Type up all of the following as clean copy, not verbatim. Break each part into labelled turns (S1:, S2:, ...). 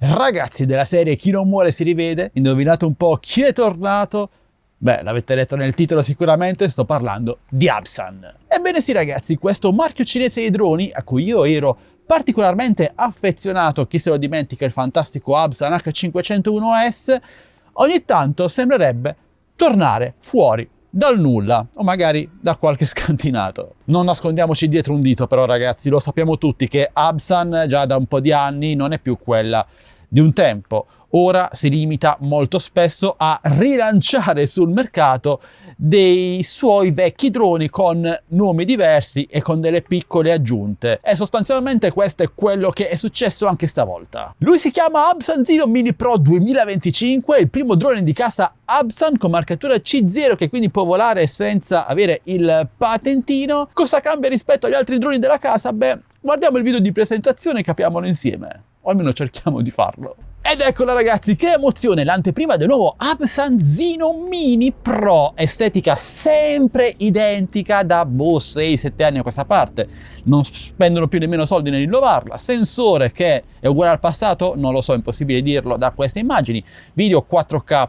S1: Ragazzi della serie Chi non muore si rivede, indovinate un po' chi è tornato? Beh, l'avete letto nel titolo sicuramente, sto parlando di Absan. Ebbene sì ragazzi, questo marchio cinese di droni, a cui io ero particolarmente affezionato, chi se lo dimentica il fantastico Absan H501S, ogni tanto sembrerebbe tornare fuori dal nulla, o magari da qualche scantinato. Non nascondiamoci dietro un dito però ragazzi, lo sappiamo tutti che Absan già da un po' di anni non è più quella di un tempo. Ora si limita molto spesso a rilanciare sul mercato dei suoi vecchi droni con nomi diversi e con delle piccole aggiunte. E sostanzialmente questo è quello che è successo anche stavolta. Lui si chiama Absan Zino Mini Pro 2025, il primo drone di casa Absan con marcatura C0 che quindi può volare senza avere il patentino. Cosa cambia rispetto agli altri droni della casa? Beh, guardiamo il video di presentazione e capiamolo insieme, o almeno cerchiamo di farlo. Ed eccola ragazzi, che emozione, l'anteprima del nuovo Absan Zino Mini Pro, estetica sempre identica da 6-7 anni a questa parte, non spendono più nemmeno soldi nel rinnovarla, sensore che è uguale al passato, non lo so, è impossibile dirlo da queste immagini, video 4K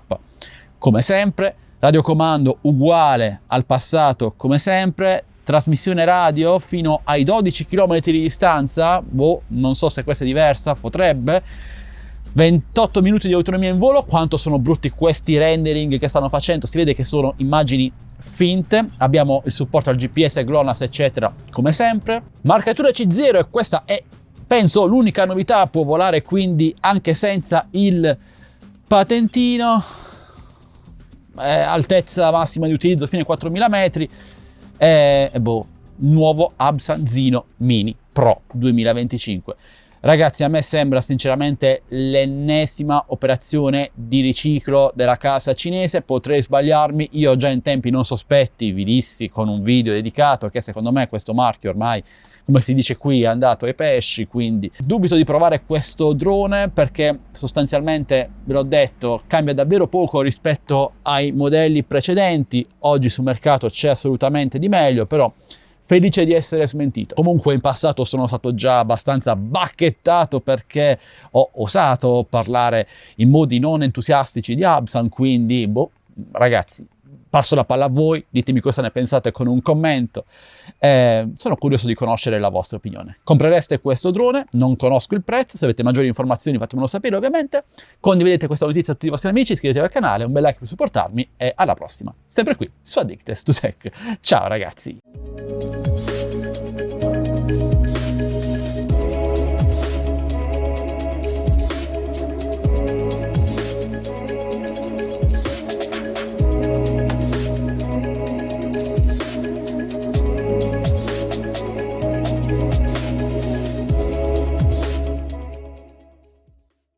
S1: come sempre, radiocomando uguale al passato come sempre, trasmissione radio fino ai 12 km di distanza, non so se questa è diversa, potrebbe. 28 minuti di autonomia in volo, quanto sono brutti questi rendering che stanno facendo, si vede che sono immagini finte. Abbiamo il supporto al GPS, GLONASS eccetera come sempre, marcatura C0 e questa è penso l'unica novità, può volare quindi anche senza il patentino, altezza massima di utilizzo fino ai 4000 metri nuovo Absan Zino Mini Pro 2025. Ragazzi, a me sembra sinceramente l'ennesima operazione di riciclo della casa cinese, potrei sbagliarmi, io già in tempi non sospetti vi dissi con un video dedicato che secondo me questo marchio ormai, come si dice qui, è andato ai pesci, quindi dubito di provare questo drone perché sostanzialmente, ve l'ho detto, cambia davvero poco rispetto ai modelli precedenti, oggi sul mercato c'è assolutamente di meglio, però felice di essere smentito. Comunque in passato sono stato già abbastanza bacchettato perché ho osato parlare in modi non entusiastici di Absan, quindi ragazzi, passo la palla a voi, ditemi cosa ne pensate con un commento, sono curioso di conoscere la vostra opinione. Comprereste questo drone? Non conosco il prezzo, se avete maggiori informazioni fatemelo sapere ovviamente, condividete questa notizia a tutti i vostri amici, iscrivetevi al canale, un bel like per supportarmi e alla prossima, sempre qui su Addicted to Tech. Ciao ragazzi!